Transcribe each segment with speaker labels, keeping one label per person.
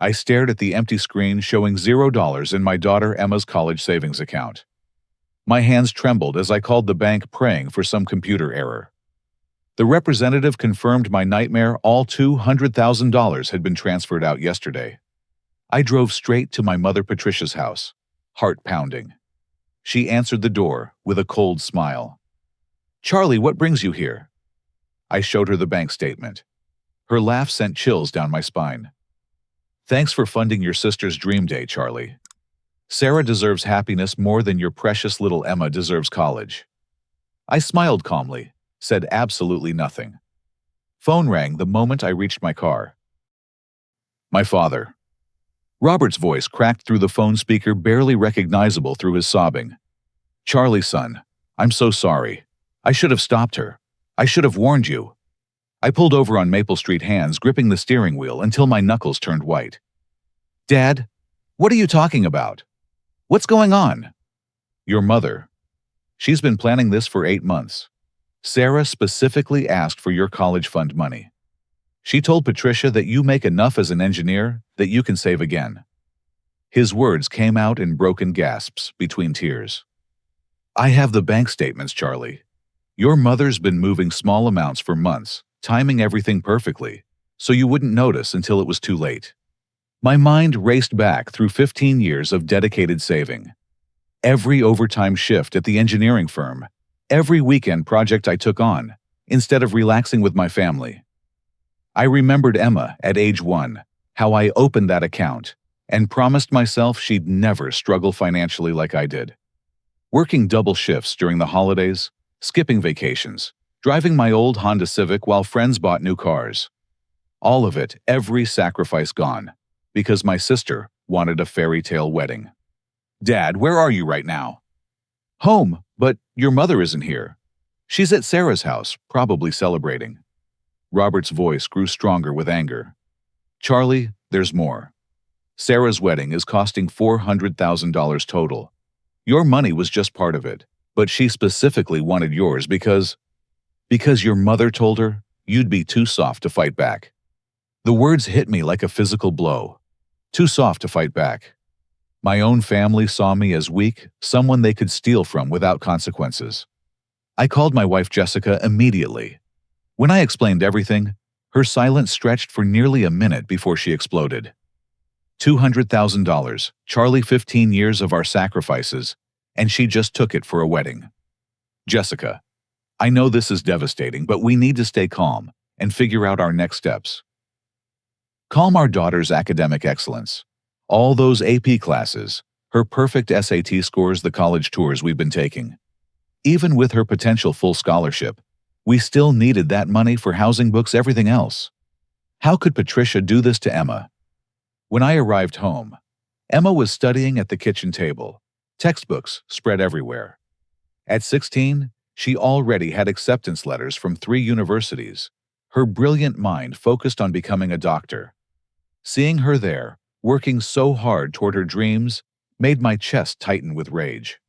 Speaker 1: I stared at the empty screen showing $0 in my daughter Emma's college savings account. My hands trembled as I called the bank praying for some computer error. The representative confirmed my nightmare. All $200,000 had been transferred out yesterday. I drove straight to my mother Patricia's house, heart pounding. She answered the door with a cold smile. "Charlie, what brings you here?" I showed her the bank statement. Her laugh sent chills down my spine. "Thanks for funding your sister's dream day, Charlie. Sarah deserves happiness more than your precious little Emma deserves college." I smiled calmly, said absolutely nothing. Phone rang the moment I reached my car. My father. Robert's voice cracked through the phone speaker, barely recognizable through his sobbing. "Charlie, son, I'm so sorry. I should have stopped her. I should have warned you." I pulled over on Maple Street, hands gripping the steering wheel until my knuckles turned white. "Dad, what are you talking about? What's going on?" "Your mother. She's been planning this for 8 months. Sarah specifically asked for your college fund money. She told Patricia that you make enough as an engineer that you can save again." His words came out in broken gasps between tears. "I have the bank statements, Charlie. Your mother's been moving small amounts for months, timing everything perfectly, so you wouldn't notice until it was too late." My mind raced back through 15 years of dedicated saving. Every overtime shift at the engineering firm, every weekend project I took on, instead of relaxing with my family. I remembered Emma at age 1, how I opened that account, and promised myself she'd never struggle financially like I did. Working double shifts during the holidays, skipping vacations, driving my old Honda Civic while friends bought new cars. All of it, every sacrifice gone, because my sister wanted a fairy tale wedding. "Dad, where are you right now?" "Home, but your mother isn't here. She's at Sarah's house, probably celebrating." Robert's voice grew stronger with anger. "Charlie, there's more. Sarah's wedding is costing $400,000 total. Your money was just part of it, but she specifically wanted yours because your mother told her you'd be too soft to fight back." The words hit me like a physical blow. Too soft to fight back. My own family saw me as weak, someone they could steal from without consequences. I called my wife Jessica immediately. When I explained everything, her silence stretched for nearly a minute before she exploded. $200,000, Charlie, 15 years of our sacrifices, and she just took it for a wedding. "Jessica, I know this is devastating, but we need to stay calm and figure out our next steps." Calm our daughter's academic excellence. All those AP classes, her perfect SAT scores, the college tours we've been taking. Even with her potential full scholarship, we still needed that money for housing, books, everything else. How could Patricia do this to Emma? When I arrived home, Emma was studying at the kitchen table, textbooks spread everywhere. At 16, she already had acceptance letters from 3 universities. Her brilliant mind focused on becoming a doctor. Seeing her there, working so hard toward her dreams, made my chest tighten with rage.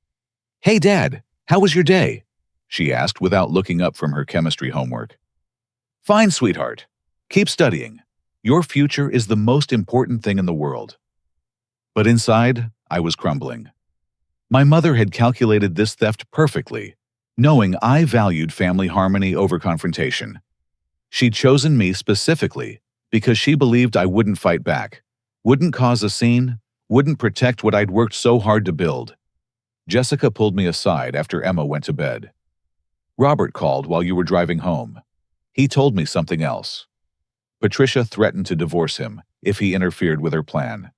Speaker 1: "Hey, Dad, how was your day?" she asked without looking up from her chemistry homework. "Fine, sweetheart. Keep studying. Your future is the most important thing in the world." But inside, I was crumbling. My mother had calculated this theft perfectly, knowing I valued family harmony over confrontation. She'd chosen me specifically because she believed I wouldn't fight back, wouldn't cause a scene, wouldn't protect what I'd worked so hard to build. Jessica pulled me aside after Emma went to bed. "Robert called while you were driving home. He told me something else. Patricia threatened to divorce him if he interfered with her plan.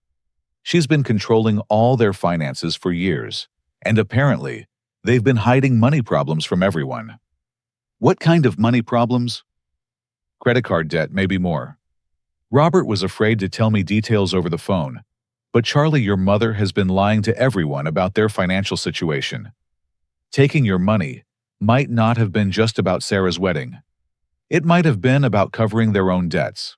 Speaker 1: She's been controlling all their finances for years, and apparently, they've been hiding money problems from everyone." "What kind of money problems?" "Credit card debt, maybe more." Robert was afraid to tell me details over the phone, but Charlie, your mother has been lying to everyone about their financial situation. Taking your money might not have been just about Sarah's wedding. It might have been about covering their own debts.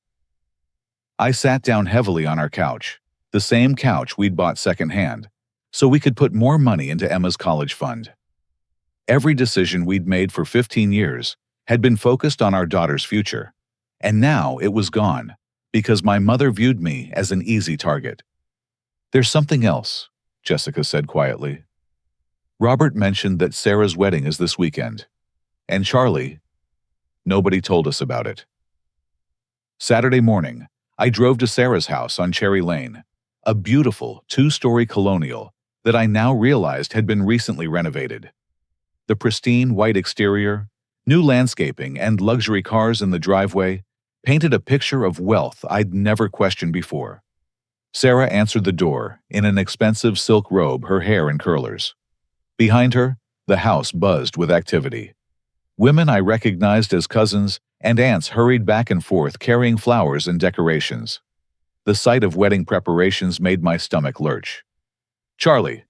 Speaker 1: I sat down heavily on our couch, the same couch we'd bought secondhand, so we could put more money into Emma's college fund. Every decision we'd made for 15 years had been focused on our daughter's future, and now it was gone, because my mother viewed me as an easy target. There's something else, Jessica said quietly. Robert mentioned that Sarah's wedding is this weekend. And Charlie, nobody told us about it. Saturday morning, I drove to Sarah's house on Cherry Lane, a beautiful two-story colonial that I now realized had been recently renovated. The pristine white exterior, new landscaping, and luxury cars in the driveway painted a picture of wealth I'd never questioned before. Sarah answered the door in an expensive silk robe, her hair in curlers. Behind her, the house buzzed with activity. Women I recognized as cousins and aunts hurried back and forth carrying flowers and decorations. The sight of wedding preparations made my stomach lurch. Charlie.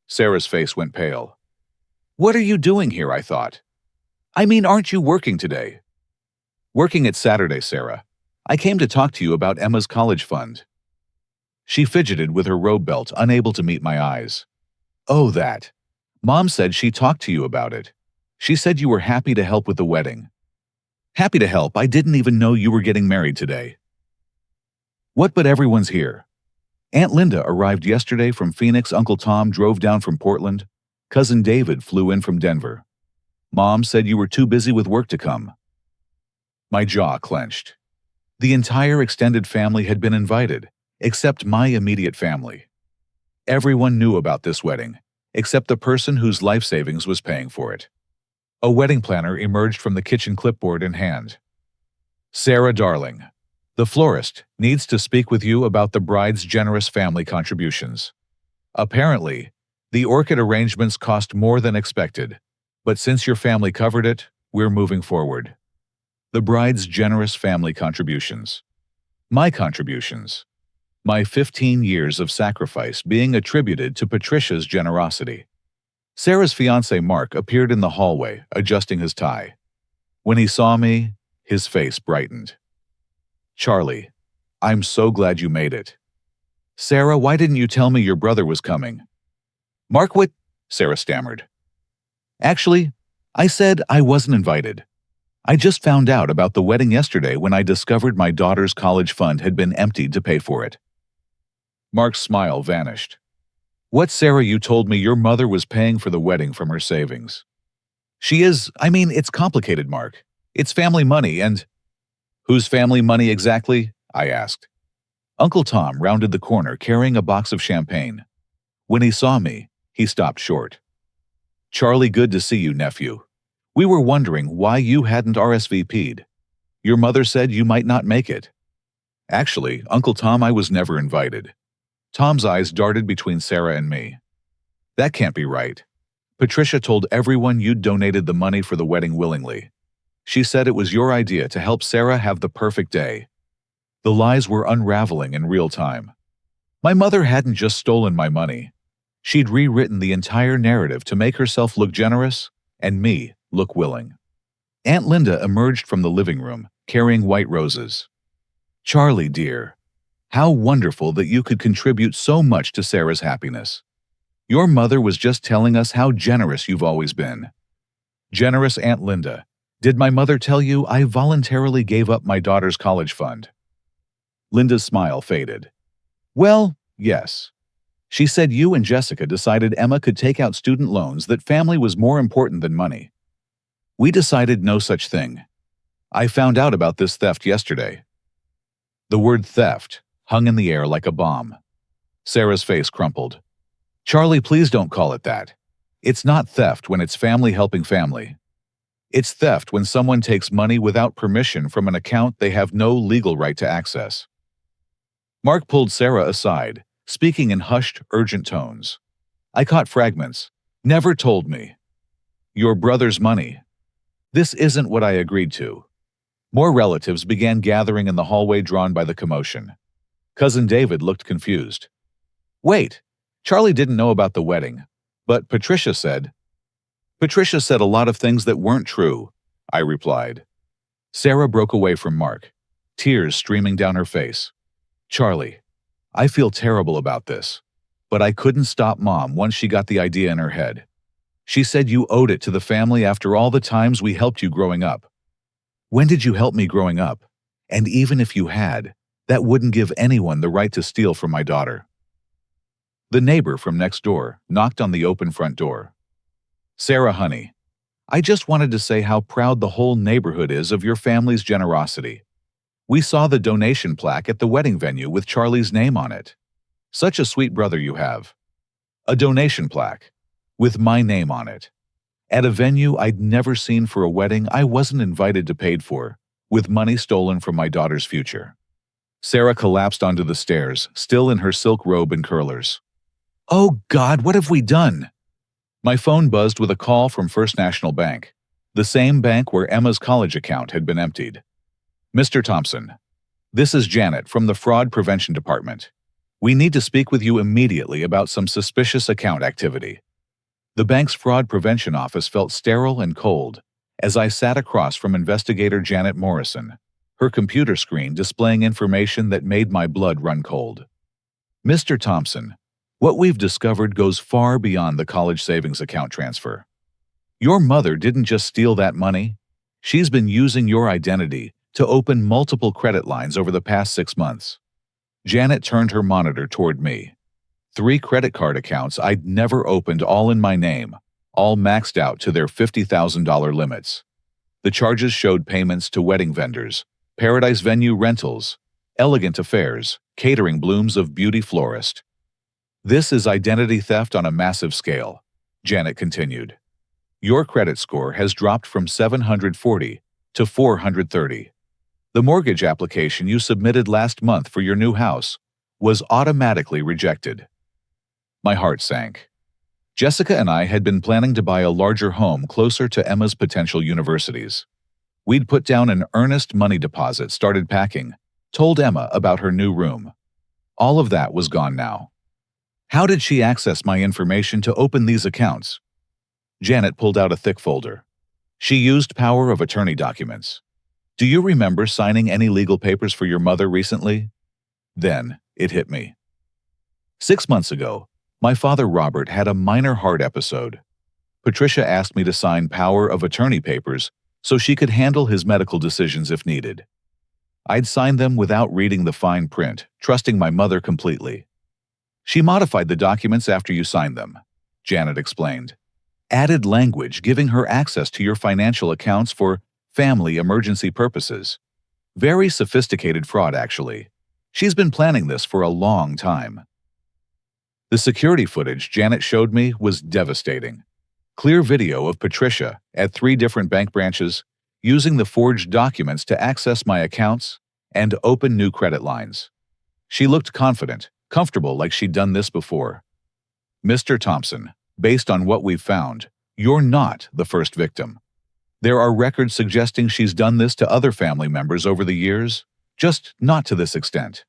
Speaker 1: Sarah's face went pale. What are you doing here, I thought. I mean, aren't you working today? Working at Saturday, Sarah. I came to talk to you about Emma's college fund. She fidgeted with her robe belt, unable to meet my eyes. Oh, that. Mom said she talked to you about it. She said you were happy to help with the wedding. Happy to help? I didn't even know you were getting married today. What, but everyone's here. Aunt Linda arrived yesterday from Phoenix, Uncle Tom drove down from Portland, Cousin David flew in from Denver. Mom said you were too busy with work to come. My jaw clenched. The entire extended family had been invited, except my immediate family. Everyone knew about this wedding, except the person whose life savings was paying for it. A wedding planner emerged from the kitchen, clipboard in hand. Sarah, darling, the florist needs to speak with you about the bride's generous family contributions. Apparently, the orchid arrangements cost more than expected, but since your family covered it, we're moving forward. The bride's generous family contributions. My contributions. My 15 years of sacrifice being attributed to Patricia's generosity. Sarah's fiancé Mark appeared in the hallway, adjusting his tie. When he saw me, his face brightened. Charlie, I'm so glad you made it. Sarah, why didn't you tell me your brother was coming? Mark, what? Sarah stammered. Actually, I said I wasn't invited. I just found out about the wedding yesterday when I discovered my daughter's college fund had been emptied to pay for it. Mark's smile vanished. What, Sarah, you told me your mother was paying for the wedding from her savings. She is, it's complicated, Mark. It's family money and… Whose family money exactly? I asked. Uncle Tom rounded the corner carrying a box of champagne. When he saw me, he stopped short. Charlie, good to see you, nephew. We were wondering why you hadn't RSVP'd. Your mother said you might not make it. Actually, Uncle Tom, I was never invited. Tom's eyes darted between Sarah and me. That can't be right. Patricia told everyone you'd donated the money for the wedding willingly. She said it was your idea to help Sarah have the perfect day. The lies were unraveling in real time. My mother hadn't just stolen my money. She'd rewritten the entire narrative to make herself look generous and me look willing. Aunt Linda emerged from the living room, carrying white roses. Charlie, dear, how wonderful that you could contribute so much to Sarah's happiness. Your mother was just telling us how generous you've always been. Generous Aunt Linda, did my mother tell you I voluntarily gave up my daughter's college fund? Linda's smile faded. Well, yes. She said you and Jessica decided Emma could take out student loans, that family was more important than money. We decided no such thing. I found out about this theft yesterday. The word theft hung in the air like a bomb. Sarah's face crumpled. Charlie, please don't call it that. It's not theft when it's family helping family. It's theft when someone takes money without permission from an account they have no legal right to access. Mark pulled Sarah aside, speaking in hushed, urgent tones. I caught fragments. Never told me. Your brother's money. This isn't what I agreed to. More relatives began gathering in the hallway, drawn by the commotion. Cousin David looked confused. Wait, Charlie didn't know about the wedding, but Patricia said a lot of things that weren't true, I replied. Sarah broke away from Mark, tears streaming down her face. Charlie, I feel terrible about this, but I couldn't stop Mom once she got the idea in her head. She said you owed it to the family after all the times we helped you growing up. When did you help me growing up? And even if you had, that wouldn't give anyone the right to steal from my daughter. The neighbor from next door knocked on the open front door. Sarah, honey, I just wanted to say how proud the whole neighborhood is of your family's generosity. We saw the donation plaque at the wedding venue with Charlie's name on it. Such a sweet brother you have. A donation plaque, with my name on it. At a venue I'd never seen for a wedding I wasn't invited to paid for, with money stolen from my daughter's future. Sarah collapsed onto the stairs, still in her silk robe and curlers. Oh God, what have we done? My phone buzzed with a call from First National Bank, the same bank where Emma's college account had been emptied. Mr. Thompson, this is Janet from the Fraud Prevention Department. We need to speak with you immediately about some suspicious account activity. The bank's fraud prevention office felt sterile and cold as I sat across from investigator Janet Morrison, her computer screen displaying information that made my blood run cold. Mr. Thompson, what we've discovered goes far beyond the college savings account transfer. Your mother didn't just steal that money. She's been using your identity to open multiple credit lines over the past 6 months. Janet turned her monitor toward me. 3 credit card accounts I'd never opened, all in my name, all maxed out to their $50,000 limits. The charges showed payments to wedding vendors, Paradise Venue rentals, Elegant Affairs, catering Blooms of Beauty florist. This is identity theft on a massive scale, Janet continued. Your credit score has dropped from 740 to 430. The mortgage application you submitted last month for your new house was automatically rejected. My heart sank. Jessica and I had been planning to buy a larger home closer to Emma's potential universities. We'd put down an earnest money deposit, started packing, told Emma about her new room. All of that was gone now. How did she access my information to open these accounts? Janet pulled out a thick folder. She used power of attorney documents. Do you remember signing any legal papers for your mother recently? Then it hit me. 6 months ago, my father Robert had a minor heart episode. Patricia asked me to sign power of attorney papers so she could handle his medical decisions if needed. I'd signed them without reading the fine print, trusting my mother completely. She modified the documents after you signed them, Janet explained. Added language giving her access to your financial accounts for family emergency purposes. Very sophisticated fraud, actually. She's been planning this for a long time. The security footage Janet showed me was devastating. Clear video of Patricia at 3 different bank branches using the forged documents to access my accounts and open new credit lines. She looked confident, comfortable, like she'd done this before. Mr. Thompson, based on what we've found, you're not the first victim. There are records suggesting she's done this to other family members over the years, just not to this extent.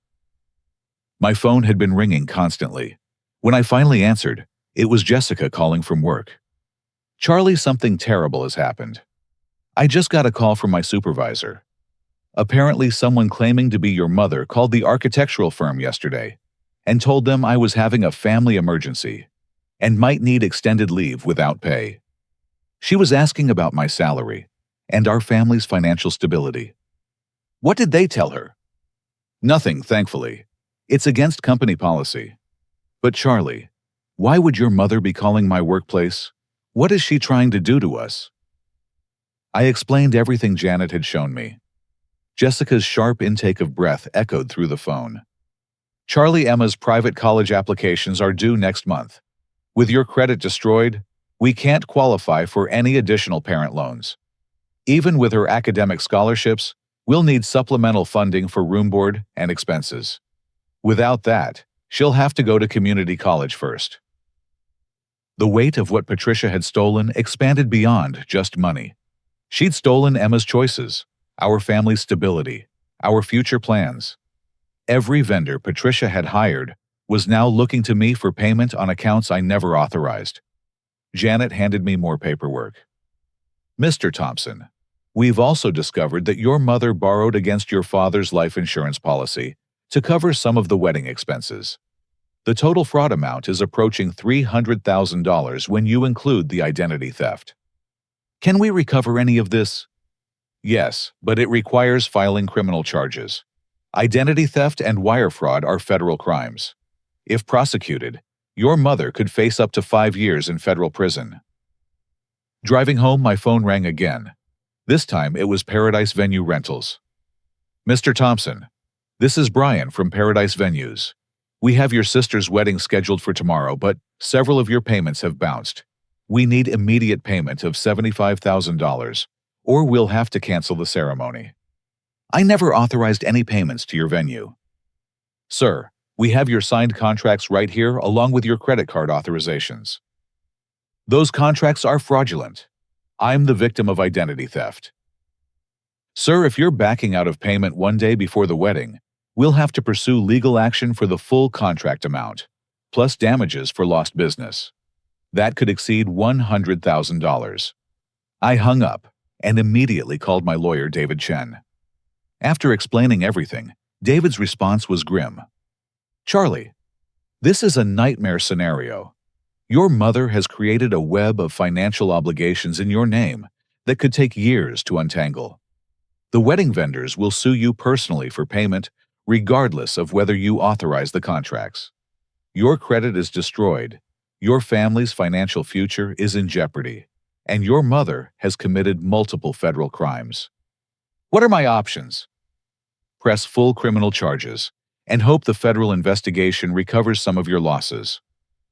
Speaker 1: My phone had been ringing constantly. When I finally answered, it was Jessica calling from work. Charlie, something terrible has happened. I just got a call from my supervisor. Apparently someone claiming to be your mother called the architectural firm yesterday and told them I was having a family emergency and might need extended leave without pay. She was asking about my salary and our family's financial stability. What did they tell her? Nothing, thankfully. It's against company policy. But Charlie, why would your mother be calling my workplace? What is she trying to do to us? I explained everything Janet had shown me. Jessica's sharp intake of breath echoed through the phone. Charlie, Emma's private college applications are due next month. With your credit destroyed, we can't qualify for any additional parent loans. Even with her academic scholarships, we'll need supplemental funding for room board and expenses. Without that, she'll have to go to community college first. The weight of what Patricia had stolen expanded beyond just money. She'd stolen Emma's choices, our family's stability, our future plans. Every vendor Patricia had hired was now looking to me for payment on accounts I never authorized. Janet handed me more paperwork. Mr. Thompson, we've also discovered that your mother borrowed against your father's life insurance policy to cover some of the wedding expenses. The total fraud amount is approaching $300,000 when you include the identity theft. Can we recover any of this? Yes, but it requires filing criminal charges. Identity theft and wire fraud are federal crimes. If prosecuted, your mother could face up to 5 years in federal prison. Driving home, my phone rang again. This time, it was Paradise Venue Rentals. Mr. Thompson, this is Brian from Paradise Venues. We have your sister's wedding scheduled for tomorrow, but several of your payments have bounced. We need immediate payment of $75,000, or we'll have to cancel the ceremony. I never authorized any payments to your venue. Sir, we have your signed contracts right here along with your credit card authorizations. Those contracts are fraudulent. I'm the victim of identity theft. Sir, if you're backing out of payment one day before the wedding, we'll have to pursue legal action for the full contract amount, plus damages for lost business. That could exceed $100,000. I hung up and immediately called my lawyer, David Chen. After explaining everything, David's response was grim. Charlie, this is a nightmare scenario. Your mother has created a web of financial obligations in your name that could take years to untangle. The wedding vendors will sue you personally for payment, regardless of whether you authorize the contracts. Your credit is destroyed, your family's financial future is in jeopardy, and your mother has committed multiple federal crimes. What are my options? Press full criminal charges and hope the federal investigation recovers some of your losses.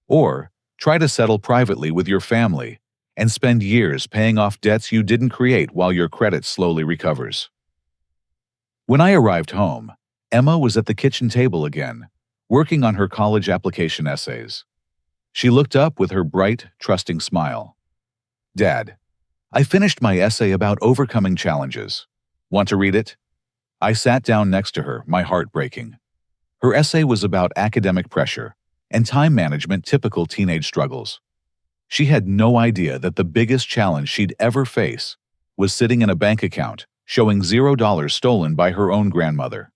Speaker 1: Or try to settle privately with your family and spend years paying off debts you didn't create while your credit slowly recovers. When I arrived home, Emma was at the kitchen table again, working on her college application essays. She looked up with her bright, trusting smile. Dad, I finished my essay about overcoming challenges. Want to read it? I sat down next to her, my heart breaking. Her essay was about academic pressure and time management typical teenage struggles. She had no idea that the biggest challenge she'd ever face was sitting in a bank account showing $0 stolen by her own grandmother.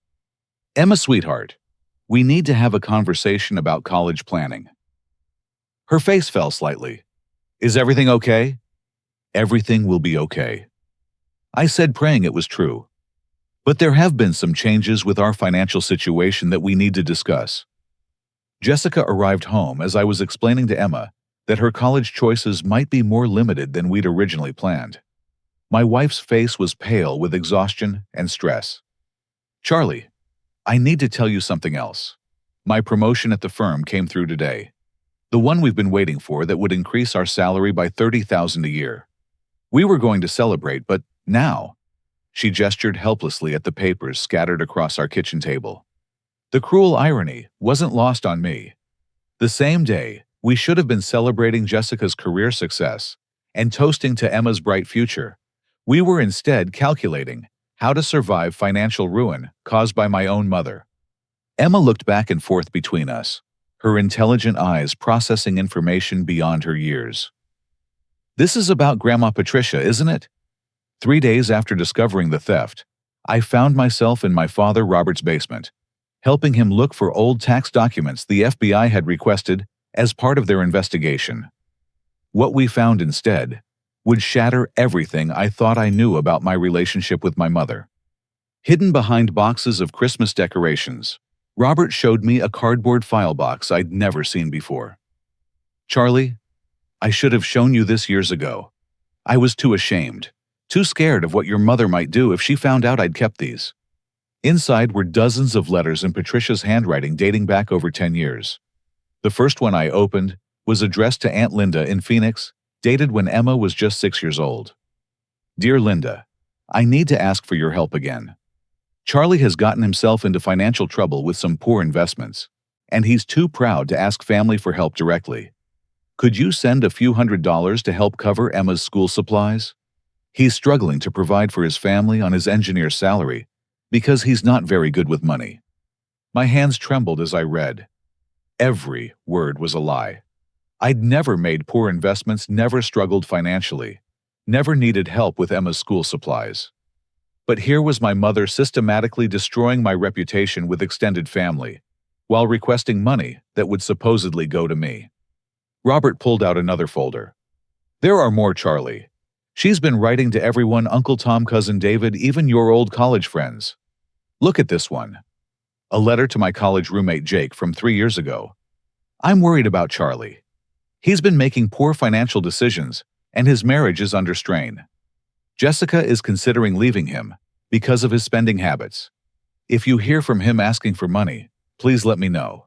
Speaker 1: Emma, sweetheart, we need to have a conversation about college planning. Her face fell slightly. Is everything okay? Everything will be okay. I said, praying it was true. But there have been some changes with our financial situation that we need to discuss. Jessica arrived home as I was explaining to Emma that her college choices might be more limited than we'd originally planned. My wife's face was pale with exhaustion and stress. Charlie, I need to tell you something else. My promotion at the firm came through today. The one we've been waiting for that would increase our salary by $30,000 a year. We were going to celebrate, but now, she gestured helplessly at the papers scattered across our kitchen table. The cruel irony wasn't lost on me. The same day, we should have been celebrating Jessica's career success and toasting to Emma's bright future. We were instead calculating how to survive financial ruin caused by my own mother. Emma looked back and forth between us, her intelligent eyes processing information beyond her years. This is about Grandma Patricia, isn't it? 3 days after discovering the theft, I found myself in my father Robert's basement, helping him look for old tax documents the FBI had requested as part of their investigation. What we found instead would shatter everything I thought I knew about my relationship with my mother. Hidden behind boxes of Christmas decorations, Robert showed me a cardboard file box I'd never seen before. Charlie, I should have shown you this years ago. I was too ashamed, too scared of what your mother might do if she found out I'd kept these. Inside were dozens of letters in Patricia's handwriting dating back over 10 years. The first one I opened was addressed to Aunt Linda in Phoenix, dated when Emma was just 6 years old. Dear Linda, I need to ask for your help again. Charlie has gotten himself into financial trouble with some poor investments, and he's too proud to ask family for help directly. Could you send a few $100s to help cover Emma's school supplies? He's struggling to provide for his family on his engineer's salary because he's not very good with money. My hands trembled as I read. Every word was a lie. I'd never made poor investments, never struggled financially, never needed help with Emma's school supplies. But here was my mother systematically destroying my reputation with extended family, while requesting money that would supposedly go to me. Robert pulled out another folder. There are more, Charlie. She's been writing to everyone, Uncle Tom, Cousin David, even your old college friends. Look at this one. A letter to my college roommate Jake from 3 years ago. I'm worried about Charlie. He's been making poor financial decisions, and his marriage is under strain. Jessica is considering leaving him because of his spending habits. If you hear from him asking for money, please let me know.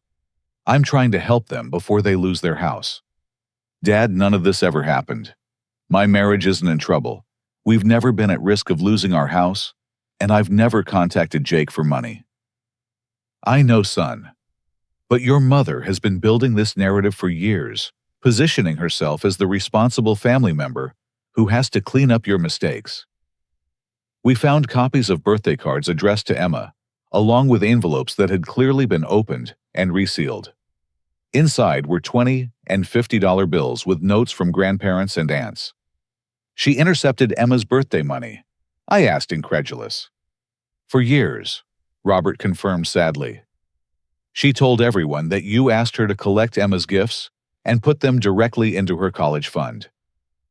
Speaker 1: I'm trying to help them before they lose their house. Dad, none of this ever happened. My marriage isn't in trouble. We've never been at risk of losing our house, and I've never contacted Jake for money. I know, son. But your mother has been building this narrative for years, positioning herself as the responsible family member who has to clean up your mistakes. We found copies of birthday cards addressed to Emma, along with envelopes that had clearly been opened and resealed. Inside were $20 and $50 bills with notes from grandparents and aunts. She intercepted Emma's birthday money, I asked, incredulous. For years, Robert confirmed sadly. She told everyone that you asked her to collect Emma's gifts and put them directly into her college fund.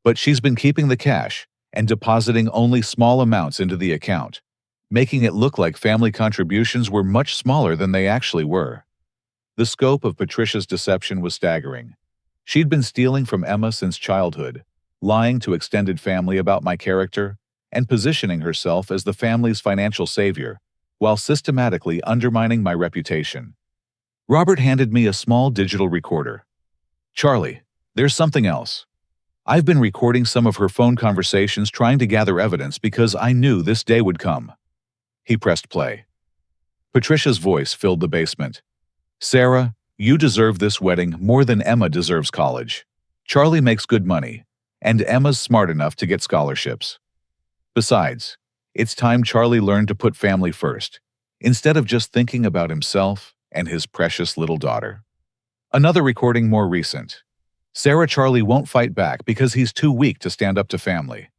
Speaker 1: But she's been keeping the cash and depositing only small amounts into the account, making it look like family contributions were much smaller than they actually were. The scope of Patricia's deception was staggering. She'd been stealing from Emma since childhood, lying to extended family about my character, and positioning herself as the family's financial savior, while systematically undermining my reputation. Robert handed me a small digital recorder. Charlie, there's something else. I've been recording some of her phone conversations trying to gather evidence because I knew this day would come. He pressed play. Patricia's voice filled the basement. Sarah, you deserve this wedding more than Emma deserves college. Charlie makes good money, and Emma's smart enough to get scholarships. Besides, it's time Charlie learned to put family first, instead of just thinking about himself and his precious little daughter. Another recording more recent. Sarah, Charlie won't fight back because he's too weak to stand up to family.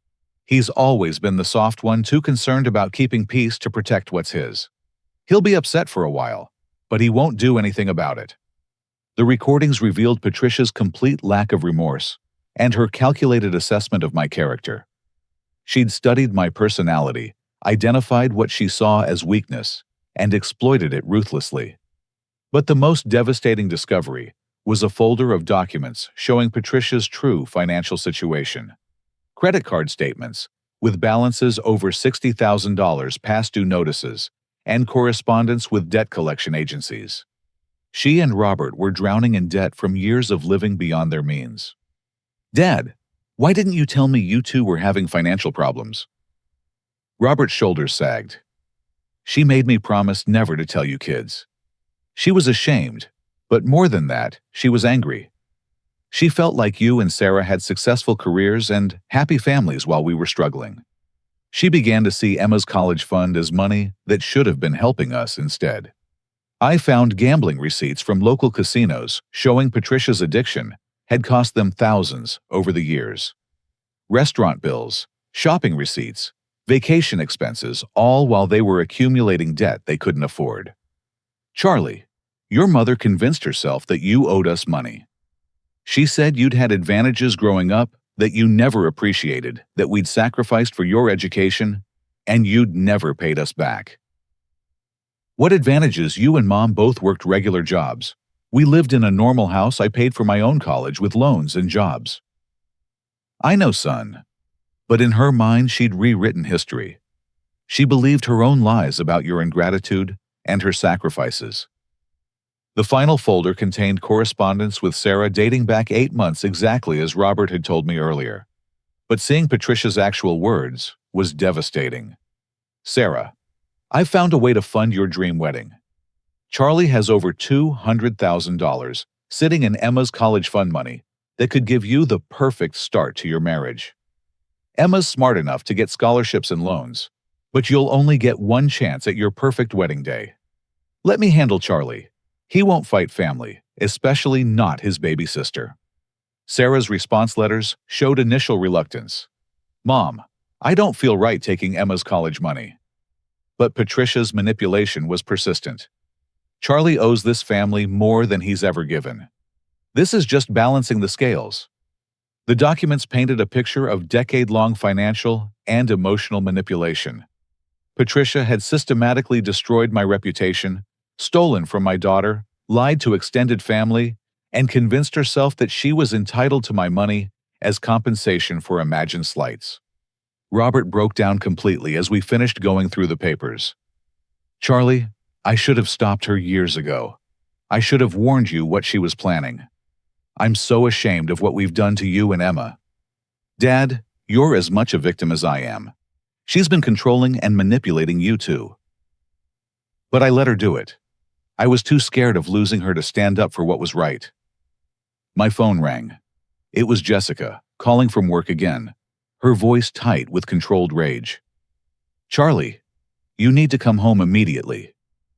Speaker 1: He's always been the soft one, too concerned about keeping peace to protect what's his. He'll be upset for a while, but he won't do anything about it. The recordings revealed Patricia's complete lack of remorse and her calculated assessment of my character. She'd studied my personality, identified what she saw as weakness, and exploited it ruthlessly. But the most devastating discovery was a folder of documents showing Patricia's true financial situation. Credit card statements, with balances over $60,000 past due notices, and correspondence with debt collection agencies. She and Robert were drowning in debt from years of living beyond their means. Dad, why didn't you tell me you two were having financial problems? Robert's shoulders sagged. She made me promise never to tell you kids. She was ashamed, but more than that, she was angry. She felt like you and Sarah had successful careers and happy families while we were struggling. She began to see Emma's college fund as money that should have been helping us instead. I found gambling receipts from local casinos showing Patricia's addiction had cost them thousands over the years. Restaurant bills, shopping receipts, vacation expenses, all while they were accumulating debt they couldn't afford. Charlie, your mother convinced herself that you owed us money. She said you'd had advantages growing up that you never appreciated, that we'd sacrificed for your education, and you'd never paid us back. What advantages? You and Mom both worked regular jobs. We lived in a normal house. I paid for my own college with loans and jobs. I know, son. But in her mind, she'd rewritten history. She believed her own lies about your ingratitude and her sacrifices. The final folder contained correspondence with Sarah dating back 8 months, exactly as Robert had told me earlier. But seeing Patricia's actual words was devastating. Sarah, I've found a way to fund your dream wedding. Charlie has over $200,000 sitting in Emma's college fund money that could give you the perfect start to your marriage. Emma's smart enough to get scholarships and loans, but you'll only get one chance at your perfect wedding day. Let me handle Charlie. He won't fight family, especially not his baby sister. Sarah's response letters showed initial reluctance. Mom, I don't feel right taking Emma's college money. But Patricia's manipulation was persistent. Charlie owes this family more than he's ever given. This is just balancing the scales. The documents painted a picture of decade-long financial and emotional manipulation. Patricia had systematically destroyed my reputation, stolen from my daughter, lied to extended family, and convinced herself that she was entitled to my money as compensation for imagined slights. Robert broke down completely as we finished going through the papers. "Charlie, I should have stopped her years ago. I should have warned you what she was planning. I'm so ashamed of what we've done to you and Emma. Dad, you're as much a victim as I am. She's been controlling and manipulating you too." But I let her do it. I was too scared of losing her to stand up for what was right. My phone rang. It was Jessica, calling from work again, her voice tight with controlled rage. "Charlie, you need to come home immediately.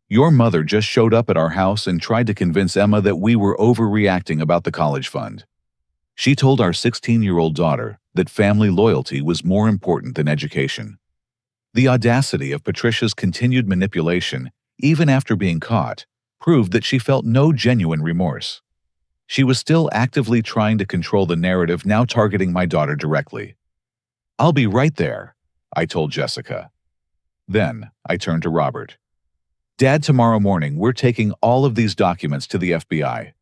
Speaker 1: Your mother just showed up at our house and tried to convince Emma that we were overreacting about the college fund. She told our 16-year-old daughter that family loyalty was more important than education." The audacity of Patricia's continued manipulation, even after being caught, proved that she felt no genuine remorse. She was still actively trying to control the narrative, now targeting my daughter directly. "I'll be right there," I told Jessica. Then I turned to Robert. "Dad, tomorrow morning we're taking all of these documents to the FBI.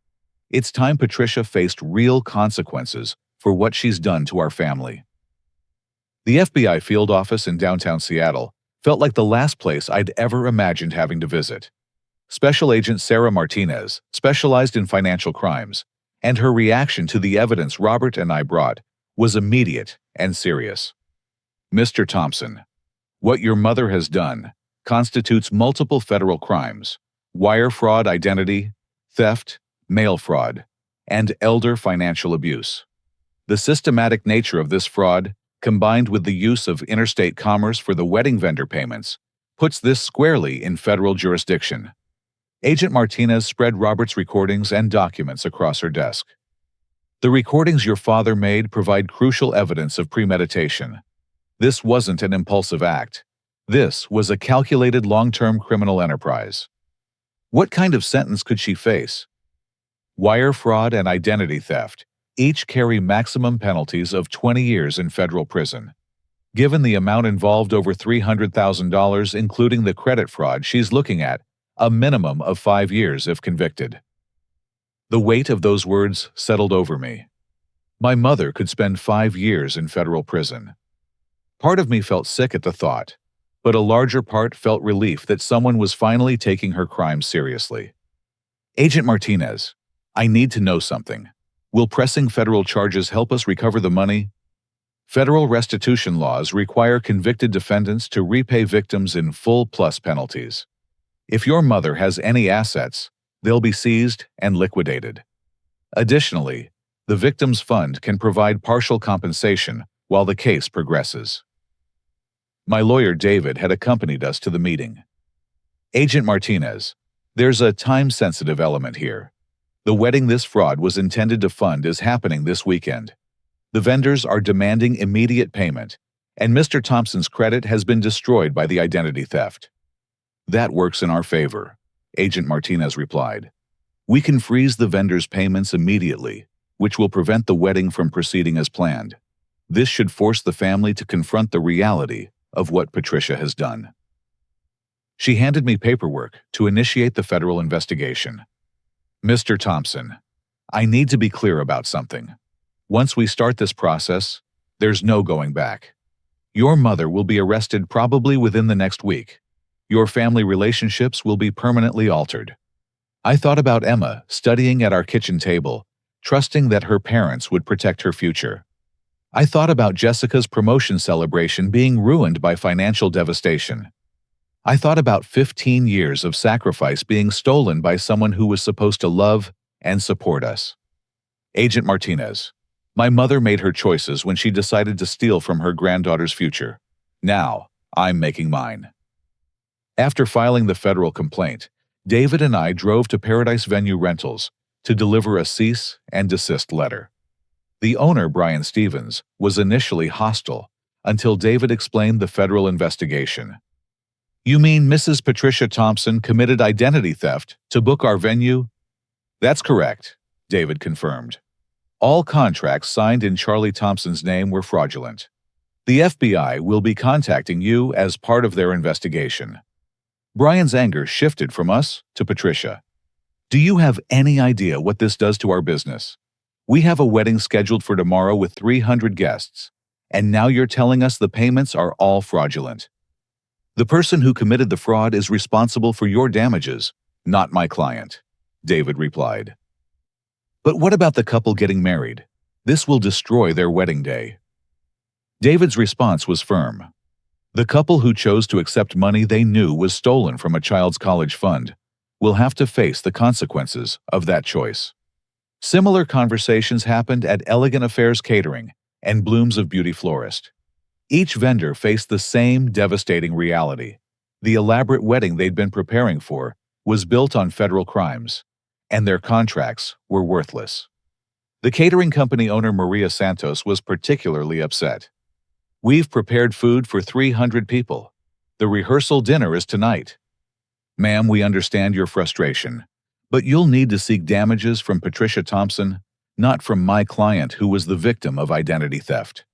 Speaker 1: It's time Patricia faced real consequences for what she's done to our family." The FBI field office in downtown Seattle felt like the last place I'd ever imagined having to visit. Special Agent Sarah Martinez specialized in financial crimes, and her reaction to the evidence Robert and I brought was immediate and serious. "Mr. Thompson, what your mother has done constitutes multiple federal crimes: wire fraud, identity theft, mail fraud, and elder financial abuse. The systematic nature of this fraud, combined with the use of interstate commerce for the wedding vendor payments, puts this squarely in federal jurisdiction." Agent Martinez spread Robert's recordings and documents across her desk. "The recordings your father made provide crucial evidence of premeditation. This wasn't an impulsive act. This was a calculated long-term criminal enterprise." What kind of sentence could she face? Wire fraud and identity theft each carry maximum penalties of 20 years in federal prison. Given the amount involved, over $300,000, including the credit fraud, she's looking at a minimum of 5 years if convicted. The weight of those words settled over me. My mother could spend 5 years in federal prison. Part of me felt sick at the thought, but a larger part felt relief that someone was finally taking her crimes seriously. "Agent Martinez, I need to know something. Will pressing federal charges help us recover the money?" Federal restitution laws require convicted defendants to repay victims in full plus penalties. If your mother has any assets, they'll be seized and liquidated. Additionally, the victim's fund can provide partial compensation while the case progresses. My lawyer David had accompanied us to the meeting. "Agent Martinez, there's a time-sensitive element here. The wedding this fraud was intended to fund is happening this weekend. The vendors are demanding immediate payment, and Mr. Thompson's credit has been destroyed by the identity theft." "That works in our favor," Agent Martinez replied. "We can freeze the vendors' payments immediately, which will prevent the wedding from proceeding as planned. This should force the family to confront the reality of what Patricia has done." She handed me paperwork to initiate the federal investigation. "Mr. Thompson, I need to be clear about something. Once we start this process, there's no going back. Your mother will be arrested probably within the next week. Your family relationships will be permanently altered. I thought about Emma studying at our kitchen table, trusting that her parents would protect her future. I thought about Jessica's promotion celebration being ruined by financial devastation. I thought about 15 years of sacrifice being stolen by someone who was supposed to love and support us. Agent Martinez, my mother made her choices when she decided to steal from her granddaughter's future. Now, I'm making mine." After filing the federal complaint, David and I drove to Paradise Venue Rentals to deliver a cease and desist letter. The owner, Brian Stevens, was initially hostile until David explained the federal investigation. "You mean Mrs. Patricia Thompson committed identity theft to book our venue?" "That's correct," David confirmed. All contracts signed in Charlie Thompson's name were fraudulent. The FBI will be contacting you as part of their investigation." Brian's anger shifted from us to Patricia. "Do you have any idea what this does to our business? We have a wedding scheduled for tomorrow with 300 guests, and now you're telling us the payments are all fraudulent. The person who committed the fraud is responsible for your damages, not my client," David replied. "But what about the couple getting married? This will destroy their wedding day." David's response was firm. "The couple who chose to accept money they knew was stolen from a child's college fund will have to face the consequences of that choice." Similar conversations happened at Elegant Affairs Catering and Blooms of Beauty Florist. Each vendor faced the same devastating reality. The elaborate wedding they'd been preparing for was built on federal crimes, and their contracts were worthless. The catering company owner Maria Santos was particularly upset. "We've prepared food for 300 people. The rehearsal dinner is tonight." "Ma'am, we understand your frustration, but you'll need to seek damages from Patricia Thompson, not from my client who was the victim of identity theft."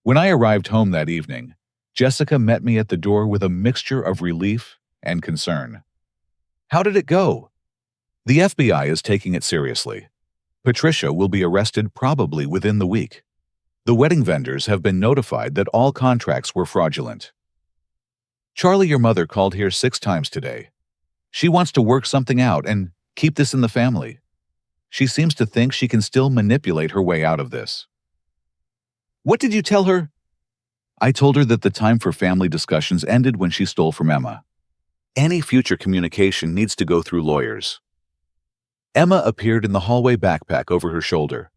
Speaker 1: When I arrived home that evening, Jessica met me at the door with a mixture of relief and concern. "How did it go?" "The FBI is taking it seriously. Patricia will be arrested probably within the week. The wedding vendors have been notified that all contracts were fraudulent. Charlie, your mother, called here 6 times today. She wants to work something out and keep this in the family. She seems to think she can still manipulate her way out of this." "What did you tell her?" "I told her that the time for family discussions ended when she stole from Emma. Any future communication needs to go through lawyers." Emma appeared in the hallway, backpack over her shoulder.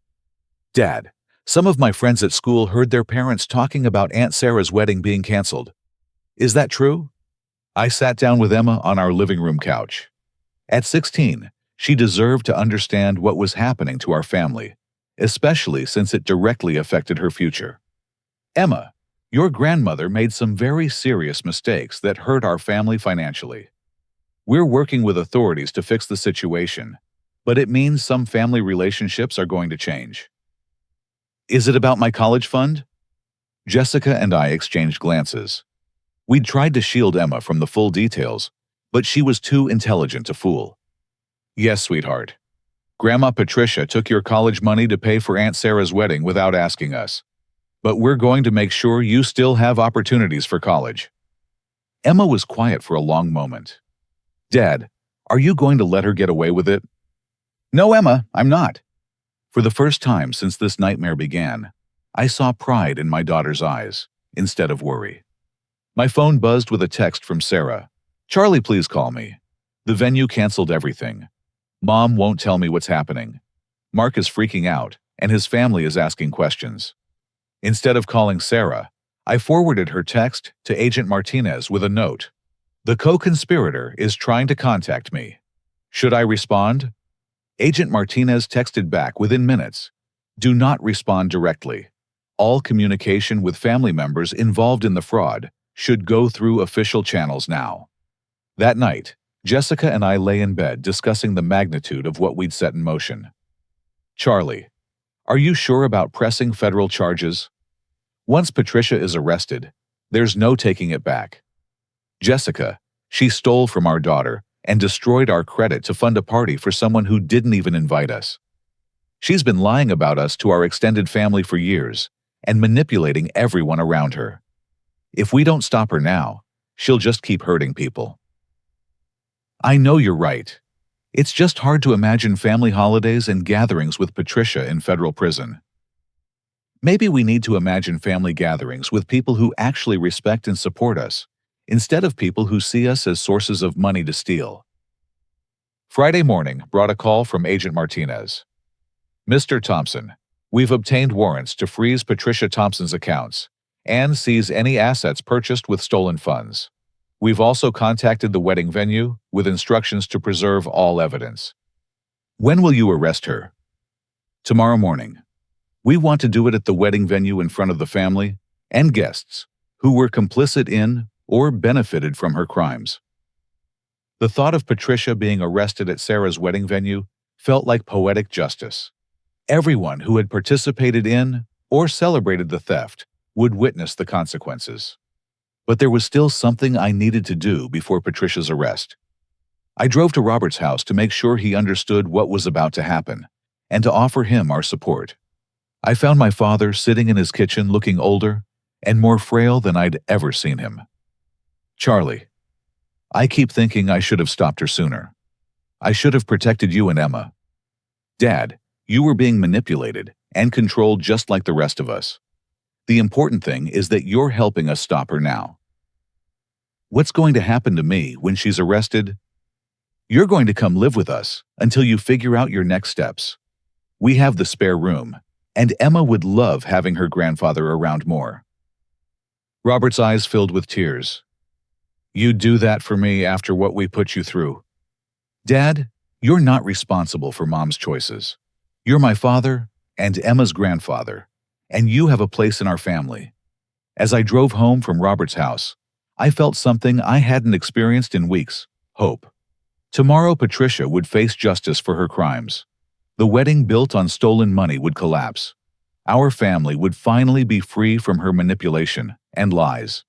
Speaker 1: "Dad, some of my friends at school heard their parents talking about Aunt Sarah's wedding being canceled. Is that true?" I sat down with Emma on our living room couch. At 16, she deserved to understand what was happening to our family, especially since it directly affected her future. "Emma, your grandmother made some very serious mistakes that hurt our family financially. We're working with authorities to fix the situation, but it means some family relationships are going to change." "Is it about my college fund?" Jessica and I exchanged glances. We'd tried to shield Emma from the full details, but she was too intelligent to fool. "Yes, sweetheart. Grandma Patricia took your college money to pay for Aunt Sarah's wedding without asking us. But we're going to make sure you still have opportunities for college." Emma was quiet for a long moment. "Dad, are you going to let her get away with it?" "No, Emma, I'm not." For the first time since this nightmare began, I saw pride in my daughter's eyes, instead of worry. My phone buzzed with a text from Sarah. "Charlie, please call me. The venue canceled everything. Mom won't tell me what's happening. Mark is freaking out, and his family is asking questions." Instead of calling Sarah, I forwarded her text to Agent Martinez with a note. "The co-conspirator is trying to contact me. Should I respond?" Agent Martinez texted back within minutes. "Do not respond directly. All communication with family members involved in the fraud should go through official channels now." That night, Jessica and I lay in bed discussing the magnitude of what we'd set in motion. "Charlie, are you sure about pressing federal charges? Once Patricia is arrested, there's no taking it back. Jessica, she stole from our daughter and destroyed our credit to fund a party for someone who didn't even invite us. She's been lying about us to our extended family for years and manipulating everyone around her. If we don't stop her now, she'll just keep hurting people." "I know you're right. It's just hard to imagine family holidays and gatherings with Patricia in federal prison. Maybe we need to imagine family gatherings with people who actually respect and support us, instead of people who see us as sources of money to steal." Friday morning brought a call from Agent Martinez. "Mr. Thompson, we've obtained warrants to freeze Patricia Thompson's accounts and seize any assets purchased with stolen funds. We've also contacted the wedding venue with instructions to preserve all evidence." "When will you arrest her?" "Tomorrow morning. We want to do it at the wedding venue in front of the family and guests who were complicit in or benefited from her crimes." The thought of Patricia being arrested at Sarah's wedding venue felt like poetic justice. Everyone who had participated in or celebrated the theft would witness the consequences. But there was still something I needed to do before Patricia's arrest. I drove to Robert's house to make sure he understood what was about to happen and to offer him our support. I found my father sitting in his kitchen looking older and more frail than I'd ever seen him. "Charlie, I keep thinking I should have stopped her sooner. I should have protected you and Emma. Dad, you were being manipulated and controlled just like the rest of us. The important thing is that you're helping us stop her now. What's going to happen to me when she's arrested? You're going to come live with us until you figure out your next steps. We have the spare room, and Emma would love having her grandfather around more." Robert's eyes filled with tears. "You'd do that for me after what we put you through." "Dad, you're not responsible for Mom's choices. You're my father and Emma's grandfather, and you have a place in our family." As I drove home from Robert's house, I felt something I hadn't experienced in weeks: hope. Tomorrow Patricia would face justice for her crimes. The wedding built on stolen money would collapse. Our family would finally be free from her manipulation and lies.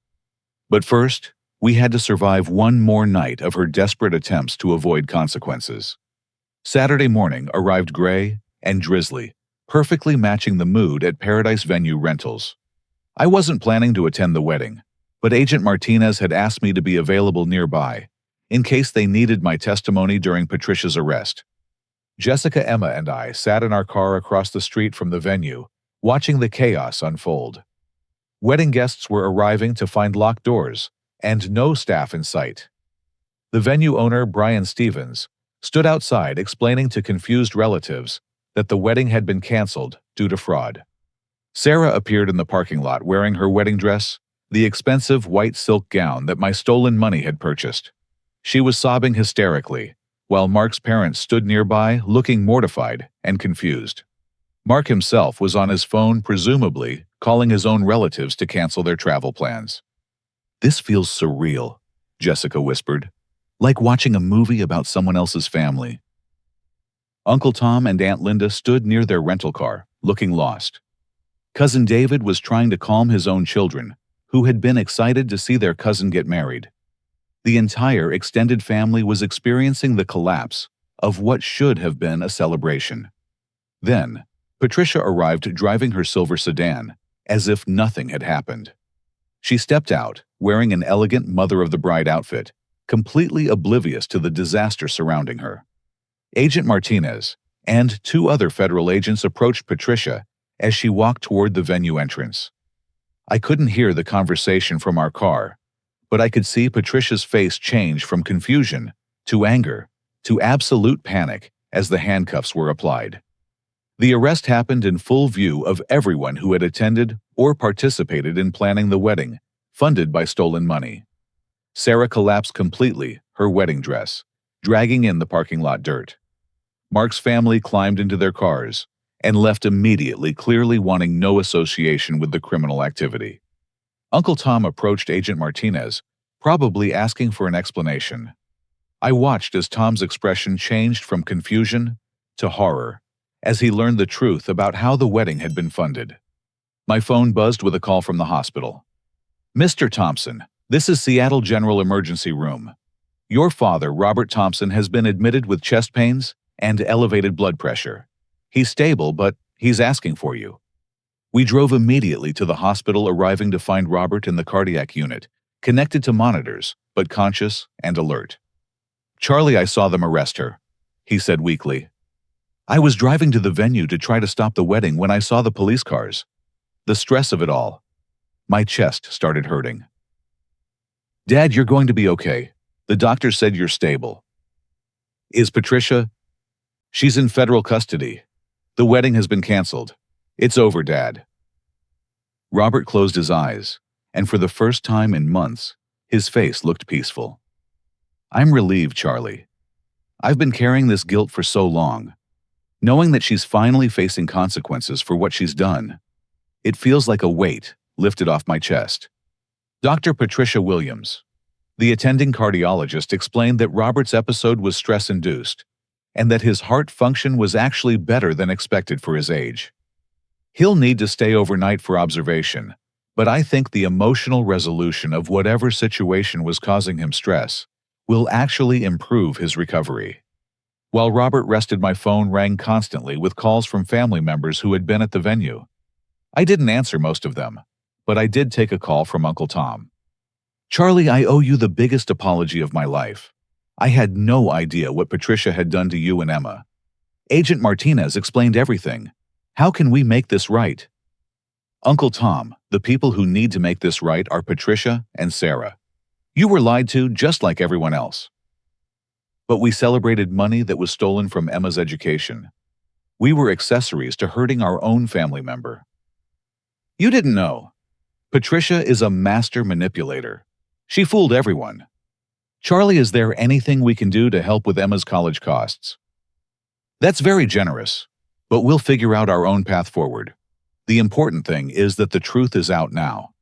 Speaker 1: But first, we had to survive one more night of her desperate attempts to avoid consequences. Saturday morning arrived gray and drizzly, perfectly matching the mood at Paradise Venue Rentals. I wasn't planning to attend the wedding, but Agent Martinez had asked me to be available nearby in case they needed my testimony during Patricia's arrest. Jessica, Emma, and I sat in our car across the street from the venue, watching the chaos unfold. Wedding guests were arriving to find locked doors and no staff in sight. The venue owner, Brian Stevens, stood outside explaining to confused relatives that the wedding had been canceled due to fraud. Sarah appeared in the parking lot wearing her wedding dress, the expensive white silk gown that my stolen money had purchased. She was sobbing hysterically, while Mark's parents stood nearby looking mortified and confused. Mark himself was on his phone, presumably calling his own relatives to cancel their travel plans. "This feels surreal," Jessica whispered, "like watching a movie about someone else's family." Uncle Tom and Aunt Linda stood near their rental car, looking lost. Cousin David was trying to calm his own children, who had been excited to see their cousin get married. The entire extended family was experiencing the collapse of what should have been a celebration. Then, Patricia arrived driving her silver sedan, as if nothing had happened. She stepped out, wearing an elegant mother-of-the-bride outfit, completely oblivious to the disaster surrounding her. Agent Martinez and 2 other federal agents approached Patricia as she walked toward the venue entrance. I couldn't hear the conversation from our car, but I could see Patricia's face change from confusion to anger to absolute panic as the handcuffs were applied. The arrest happened in full view of everyone who had attended or participated in planning the wedding, funded by stolen money. Sarah collapsed completely, her wedding dress, dragging in the parking lot dirt. Mark's family climbed into their cars and left immediately, clearly wanting no association with the criminal activity. Uncle Tom approached Agent Martinez, probably asking for an explanation. I watched as Tom's expression changed from confusion to horror as he learned the truth about how the wedding had been funded. My phone buzzed with a call from the hospital. "Mr. Thompson, this is Seattle General Emergency Room. Your father, Robert Thompson, has been admitted with chest pains and elevated blood pressure. He's stable, but he's asking for you." We drove immediately to the hospital, arriving to find Robert in the cardiac unit, connected to monitors, but conscious and alert. "Charlie, I saw them arrest her," he said weakly. "I was driving to the venue to try to stop the wedding when I saw the police cars. The stress of it all. My chest started hurting." "Dad, you're going to be okay. The doctor said you're stable." "Is Patricia?" "She's in federal custody. The wedding has been canceled. It's over, Dad." Robert closed his eyes, and for the first time in months, his face looked peaceful. "I'm relieved, Charlie. I've been carrying this guilt for so long. Knowing that she's finally facing consequences for what she's done, it feels like a weight lifted off my chest." Dr. Patricia Williams, the attending cardiologist, explained that Robert's episode was stress-induced, and that his heart function was actually better than expected for his age. He'll need to stay overnight for observation, but I think the emotional resolution of whatever situation was causing him stress will actually improve his recovery. While Robert rested, my phone rang constantly with calls from family members who had been at the venue. I didn't answer most of them, but I did take a call from Uncle Tom. "Charlie, I owe you the biggest apology of my life. I had no idea what Patricia had done to you and Emma. Agent Martinez explained everything. How can we make this right?" "Uncle Tom, the people who need to make this right are Patricia and Sarah. You were lied to just like everyone else. But we celebrated money that was stolen from Emma's education. We were accessories to hurting our own family member. You didn't know. Patricia is a master manipulator. She fooled everyone. Charlie, is there anything we can do to help with Emma's college costs?" "That's very generous, but we'll figure out our own path forward. The important thing is that the truth is out now."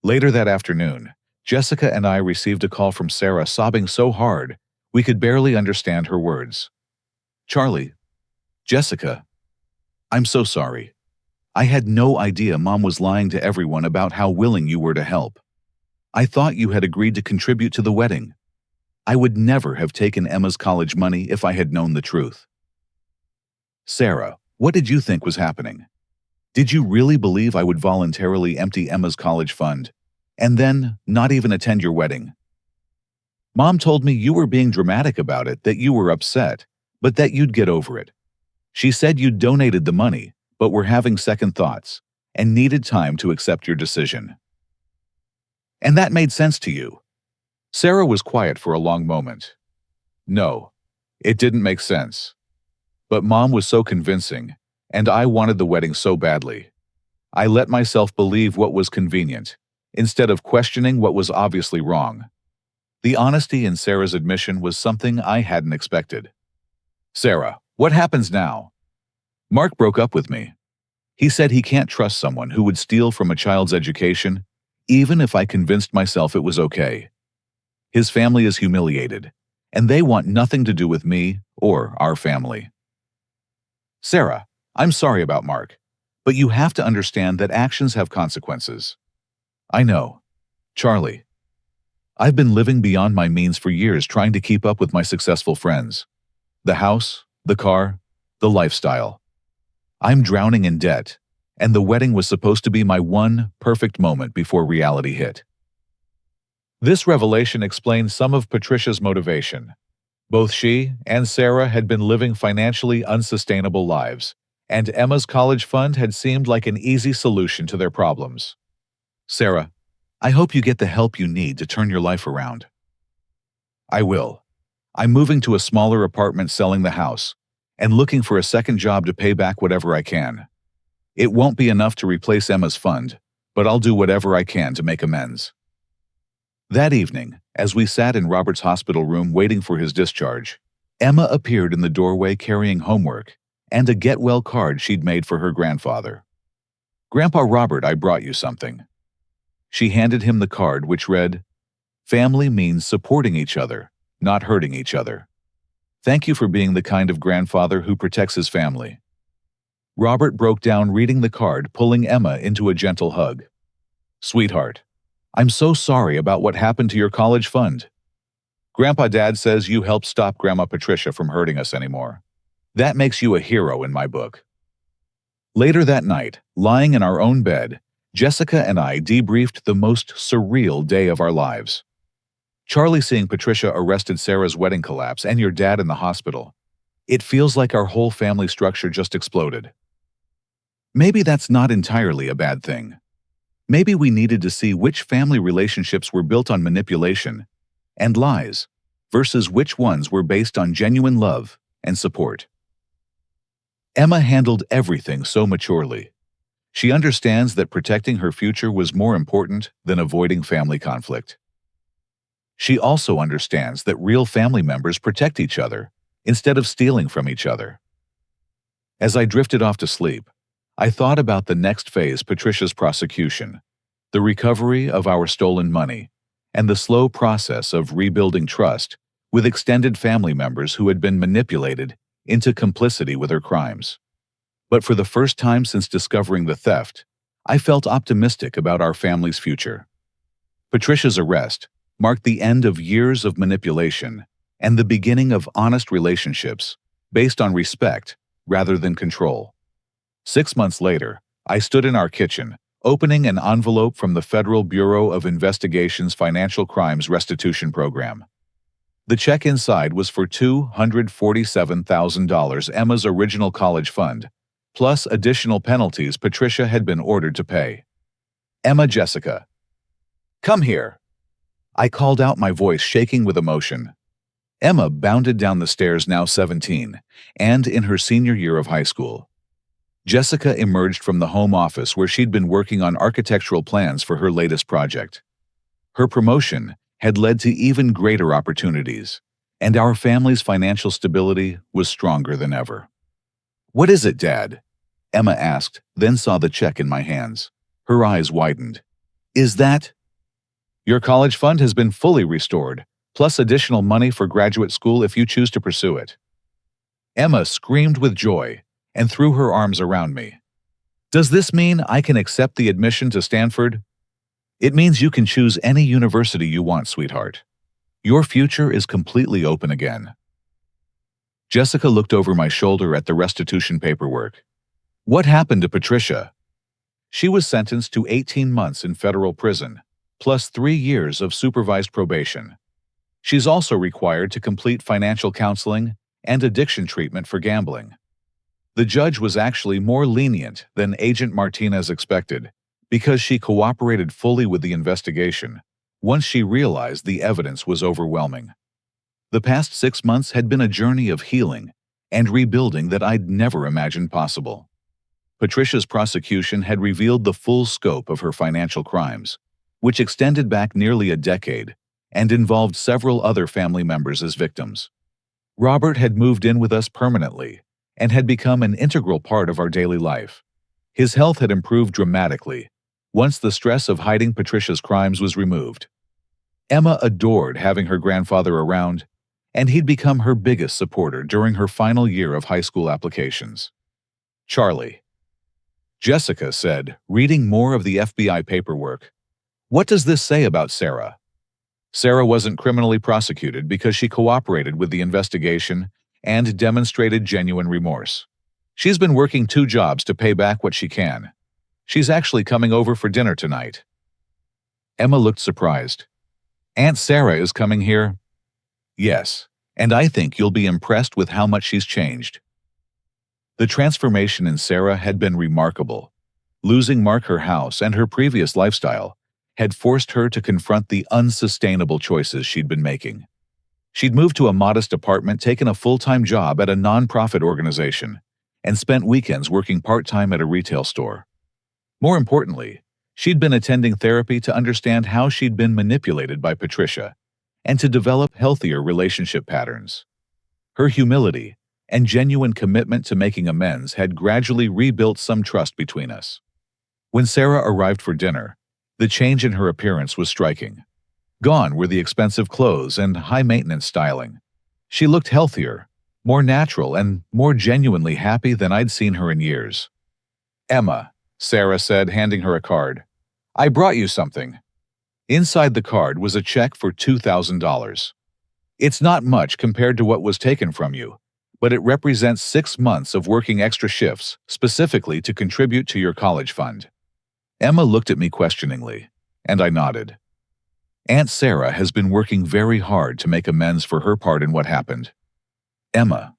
Speaker 1: Later that afternoon, Jessica and I received a call from Sarah, sobbing so hard we could barely understand her words. "Charlie, Jessica, I'm so sorry. I had no idea Mom was lying to everyone about how willing you were to help. I thought you had agreed to contribute to the wedding. I would never have taken Emma's college money if I had known the truth." "Sarah, what did you think was happening? Did you really believe I would voluntarily empty Emma's college fund and then not even attend your wedding? Mom told me you were being dramatic about it, that you were upset, but that you'd get over it. She said you'd donated the money, but were having second thoughts and needed time to accept your decision. And that made sense to you?" Sarah was quiet for a long moment. "No, it didn't make sense. But Mom was so convincing, and I wanted the wedding so badly. I let myself believe what was convenient, instead of questioning what was obviously wrong." The honesty in Sarah's admission was something I hadn't expected. "Sarah, what happens now?" "Mark broke up with me. He said he can't trust someone who would steal from a child's education, even if I convinced myself it was okay. His family is humiliated, and they want nothing to do with me or our family." "Sarah, I'm sorry about Mark, but you have to understand that actions have consequences." "I know. Charlie, I've been living beyond my means for years, trying to keep up with my successful friends. The house, the car, the lifestyle. I'm drowning in debt, and the wedding was supposed to be my one perfect moment before reality hit." This revelation explains some of Patricia's motivation. Both she and Sarah had been living financially unsustainable lives, and Emma's college fund had seemed like an easy solution to their problems. "Sarah, I hope you get the help you need to turn your life around." "I will. I'm moving to a smaller apartment, selling the house, and looking for a second job to pay back whatever I can. It won't be enough to replace Emma's fund, but I'll do whatever I can to make amends." That evening, as we sat in Robert's hospital room waiting for his discharge, Emma appeared in the doorway carrying homework and a get-well card she'd made for her grandfather. "Grandpa Robert, I brought you something." She handed him the card, which read, "Family means supporting each other, not hurting each other. Thank you for being the kind of grandfather who protects his family." Robert broke down reading the card, pulling Emma into a gentle hug. "Sweetheart, I'm so sorry about what happened to your college fund. Grandpa Dad says you helped stop Grandma Patricia from hurting us anymore. That makes you a hero in my book." Later that night, lying in our own bed, Jessica and I debriefed the most surreal day of our lives. "Charlie, seeing Patricia arrested, Sarah's wedding collapse, and your dad in the hospital. It feels like our whole family structure just exploded. Maybe that's not entirely a bad thing. Maybe we needed to see which family relationships were built on manipulation and lies versus which ones were based on genuine love and support." Emma handled everything so maturely. She understands that protecting her future was more important than avoiding family conflict. She also understands that real family members protect each other instead of stealing from each other. As I drifted off to sleep, I thought about the next phase, Patricia's prosecution, the recovery of our stolen money, and the slow process of rebuilding trust with extended family members who had been manipulated into complicity with her crimes. But for the first time since discovering the theft, I felt optimistic about our family's future. Patricia's arrest marked the end of years of manipulation and the beginning of honest relationships based on respect rather than control. 6 months later, I stood in our kitchen, opening an envelope from the Federal Bureau of Investigation's Financial Crimes Restitution Program. The check inside was for $247,000, Emma's original college fund, plus additional penalties Patricia had been ordered to pay. "Emma Jessica, come here," I called out, my voice shaking with emotion. Emma bounded down the stairs, now 17, and in her senior year of high school. Jessica emerged from the home office where she'd been working on architectural plans for her latest project. Her promotion had led to even greater opportunities, and our family's financial stability was stronger than ever. "What is it, Dad?" Emma asked, then saw the check in my hands. Her eyes widened. "Is that—" "Your college fund has been fully restored, plus additional money for graduate school if you choose to pursue it." Emma screamed with joy and threw her arms around me. "Does this mean I can accept the admission to Stanford?" "It means you can choose any university you want, sweetheart. Your future is completely open again." Jessica looked over my shoulder at the restitution paperwork. "What happened to Patricia?" "She was sentenced to 18 months in federal prison, plus 3 years of supervised probation. She's also required to complete financial counseling and addiction treatment for gambling." The judge was actually more lenient than Agent Martinez expected because she cooperated fully with the investigation once she realized the evidence was overwhelming. The past 6 months had been a journey of healing and rebuilding that I'd never imagined possible. Patricia's prosecution had revealed the full scope of her financial crimes, which extended back nearly a decade and involved several other family members as victims. Robert had moved in with us permanently and had become an integral part of our daily life. His health had improved dramatically once the stress of hiding Patricia's crimes was removed. Emma adored having her grandfather around, and he'd become her biggest supporter during her final year of high school applications. "Charlie," Jessica said, reading more of the FBI paperwork, "what does this say about Sarah?" "Sarah wasn't criminally prosecuted because she cooperated with the investigation and demonstrated genuine remorse. She's been working 2 jobs to pay back what she can. She's actually coming over for dinner tonight." Emma looked surprised. "Aunt Sarah is coming here?" "Yes, and I think you'll be impressed with how much she's changed." The transformation in Sarah had been remarkable. Losing Mark, her house, and her previous lifestyle had forced her to confront the unsustainable choices she'd been making. She'd moved to a modest apartment, taken a full-time job at a non-profit organization, and spent weekends working part-time at a retail store. More importantly, she'd been attending therapy to understand how she'd been manipulated by Patricia and to develop healthier relationship patterns. Her humility and genuine commitment to making amends had gradually rebuilt some trust between us. When Sarah arrived for dinner, the change in her appearance was striking. Gone were the expensive clothes and high-maintenance styling. She looked healthier, more natural, and more genuinely happy than I'd seen her in years. "Emma," Sarah said, handing her a card, "I brought you something." Inside the card was a check for $2,000. "It's not much compared to what was taken from you, but it represents 6 months of working extra shifts specifically to contribute to your college fund." Emma looked at me questioningly, and I nodded. Aunt Sarah has been working very hard to make amends for her part in what happened. "Emma,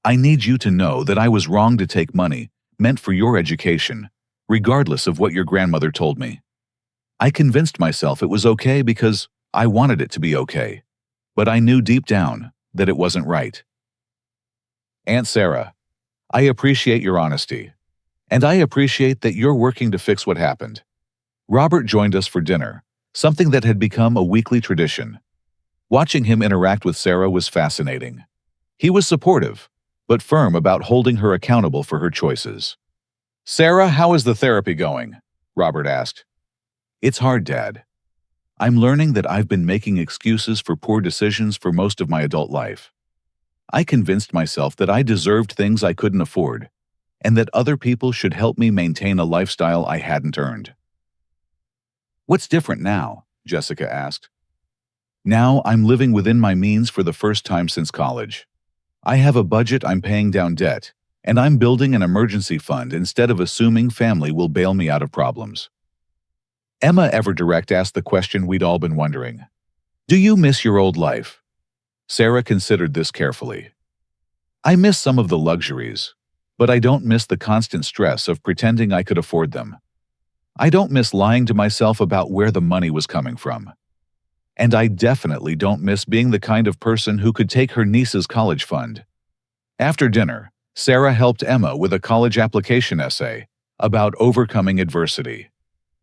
Speaker 1: I need you to know that I was wrong to take money meant for your education, regardless of what your grandmother told me. I convinced myself it was okay because I wanted it to be okay, but I knew deep down that it wasn't right. Aunt Sarah, I appreciate your honesty, and I appreciate that you're working to fix what happened." Robert joined us for dinner, something that had become a weekly tradition. Watching him interact with Sarah was fascinating. He was supportive, but firm about holding her accountable for her choices. "Sarah, how is the therapy going?" Robert asked. "It's hard, Dad. I'm learning that I've been making excuses for poor decisions for most of my adult life. I convinced myself that I deserved things I couldn't afford, and that other people should help me maintain a lifestyle I hadn't earned. What's different now? Jessica asked. Now I'm living within my means for the first time since college. I have a budget, I'm paying down debt, and I'm building an emergency fund instead of assuming family will bail me out of problems. Emma Everdirect asked the question we'd all been wondering. Do you miss your old life? Sarah considered this carefully. I miss some of the luxuries, but I don't miss the constant stress of pretending I could afford them. I don't miss lying to myself about where the money was coming from. And I definitely don't miss being the kind of person who could take her niece's college fund. After dinner, Sarah helped Emma with a college application essay about overcoming adversity.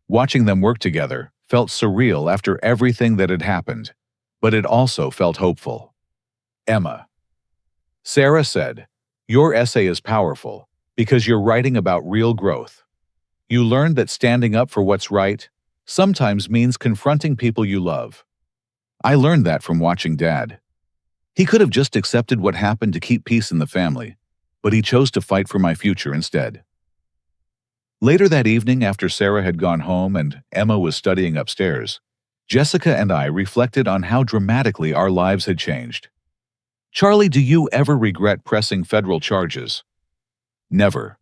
Speaker 1: Watching them work together felt surreal after everything that had happened, but it also felt hopeful. Emma. Sarah said, "Your essay is powerful because you're writing about real growth. You learned that standing up for what's right sometimes means confronting people you love. I learned that from watching Dad. He could have just accepted what happened to keep peace in the family, but he chose to fight for my future instead." Later that evening, after Sarah had gone home and Emma was studying upstairs, Jessica and I reflected on how dramatically our lives had changed. Charlie, do you ever regret pressing federal charges? Never.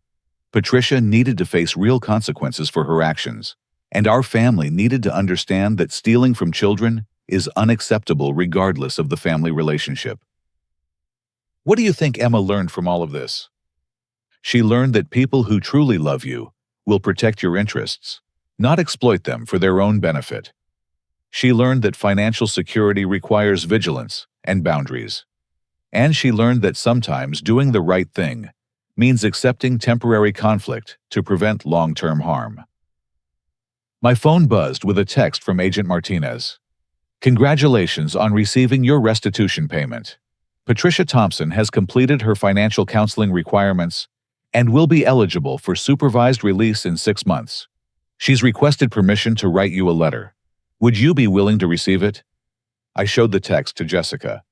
Speaker 1: Patricia needed to face real consequences for her actions, and our family needed to understand that stealing from children is unacceptable regardless of the family relationship. What do you think Emma learned from all of this? She learned that people who truly love you will protect your interests, not exploit them for their own benefit. She learned that financial security requires vigilance and boundaries. And she learned that sometimes doing the right thing means accepting temporary conflict to prevent long-term harm. My phone buzzed with a text from Agent Martinez. Congratulations on receiving your restitution payment. Patricia Thompson has completed her financial counseling requirements and will be eligible for supervised release in 6 months. She's requested permission to write you a letter. Would you be willing to receive it? I showed the text to Jessica.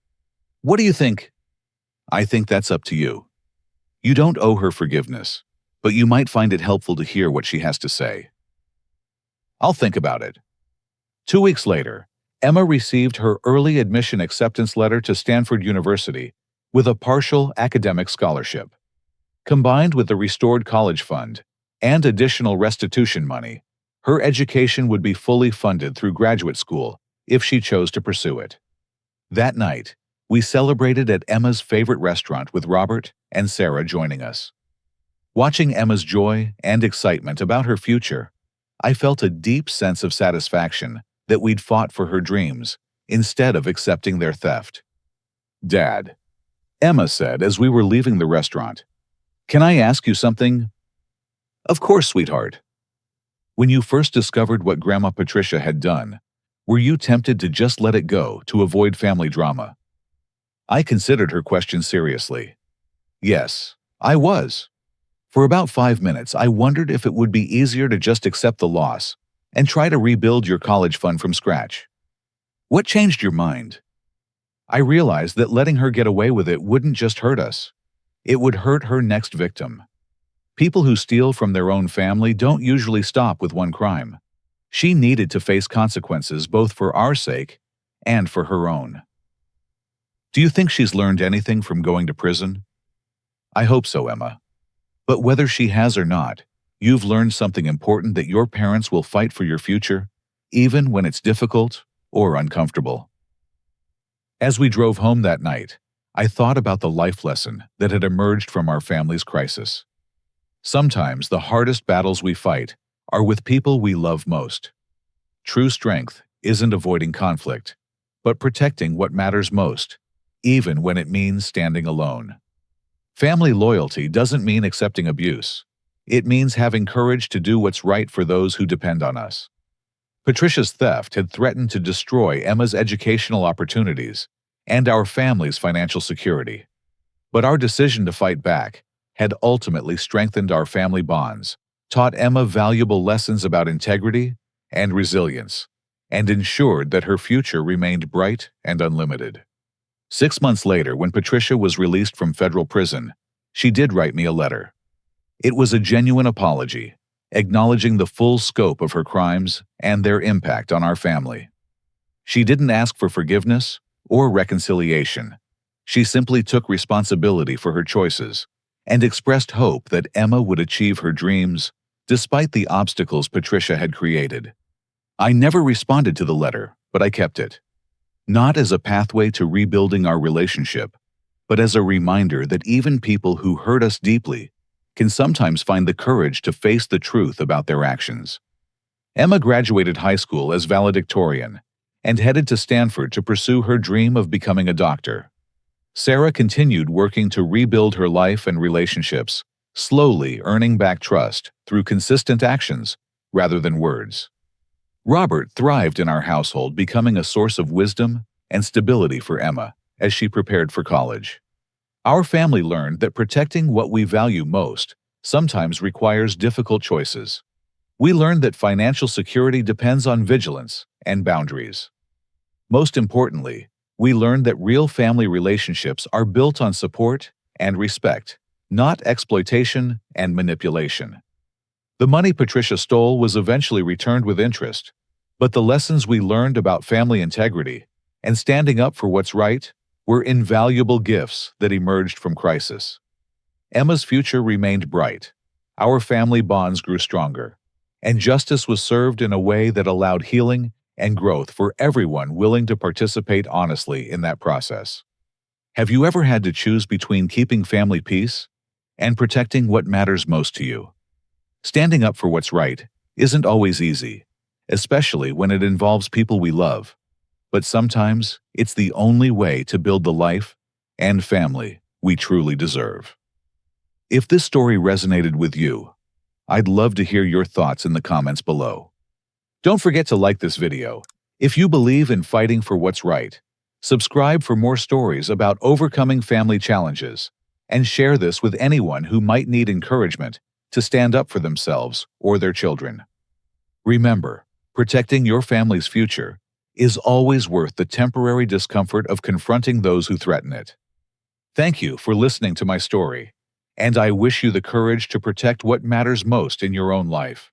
Speaker 1: What do you think? I think that's up to you. You don't owe her forgiveness, but you might find it helpful to hear what she has to say. I'll think about it. 2 weeks later, Emma received her early admission acceptance letter to Stanford University with a partial academic scholarship. Combined with the restored college fund and additional restitution money, her education would be fully funded through graduate school if she chose to pursue it. That night, we celebrated at Emma's favorite restaurant with Robert and Sarah joining us. Watching Emma's joy and excitement about her future, I felt a deep sense of satisfaction that we'd fought for her dreams instead of accepting their theft. Dad, Emma said as we were leaving the restaurant, "Can I ask you something?" Of course, sweetheart. When you first discovered what Grandma Patricia had done, were you tempted to just let it go to avoid family drama? I considered her question seriously. Yes, I was. For about 5 minutes, I wondered if it would be easier to just accept the loss and try to rebuild your college fund from scratch. What changed your mind? I realized that letting her get away with it wouldn't just hurt us. It would hurt her next victim. People who steal from their own family don't usually stop with one crime. She needed to face consequences both for our sake and for her own. Do you think she's learned anything from going to prison? I hope so, Emma. But whether she has or not, you've learned something important, that your parents will fight for your future, even when it's difficult or uncomfortable. As we drove home that night, I thought about the life lesson that had emerged from our family's crisis. Sometimes the hardest battles we fight are with people we love most. True strength isn't avoiding conflict, but protecting what matters most, even when it means standing alone. Family loyalty doesn't mean accepting abuse. It means having courage to do what's right for those who depend on us. Patricia's theft had threatened to destroy Emma's educational opportunities and our family's financial security. But our decision to fight back had ultimately strengthened our family bonds, taught Emma valuable lessons about integrity and resilience, and ensured that her future remained bright and unlimited. 6 months later, when Patricia was released from federal prison, she did write me a letter. It was a genuine apology, acknowledging the full scope of her crimes and their impact on our family. She didn't ask for forgiveness or reconciliation. She simply took responsibility for her choices and expressed hope that Emma would achieve her dreams despite the obstacles Patricia had created. I never responded to the letter, but I kept it. Not as a pathway to rebuilding our relationship, but as a reminder that even people who hurt us deeply can sometimes find the courage to face the truth about their actions. Emma graduated high school as valedictorian and headed to Stanford to pursue her dream of becoming a doctor. Sarah continued working to rebuild her life and relationships, slowly earning back trust through consistent actions rather than words. Robert thrived in our household, becoming a source of wisdom and stability for Emma as she prepared for college. Our family learned that protecting what we value most sometimes requires difficult choices. We learned that financial security depends on vigilance and boundaries. Most importantly, we learned that real family relationships are built on support and respect, not exploitation and manipulation. The money Patricia stole was eventually returned with interest, but the lessons we learned about family integrity and standing up for what's right were invaluable gifts that emerged from crisis. Emma's future remained bright, our family bonds grew stronger, and justice was served in a way that allowed healing and growth for everyone willing to participate honestly in that process. Have you ever had to choose between keeping family peace and protecting what matters most to you? Standing up for what's right isn't always easy, especially when it involves people we love, but sometimes it's the only way to build the life and family we truly deserve. If this story resonated with you, I'd love to hear your thoughts in the comments below. Don't forget to like this video. If you believe in fighting for what's right, subscribe for more stories about overcoming family challenges, and share this with anyone who might need encouragement to stand up for themselves or their children. Remember, protecting your family's future is always worth the temporary discomfort of confronting those who threaten it. Thank you for listening to my story, and I wish you the courage to protect what matters most in your own life.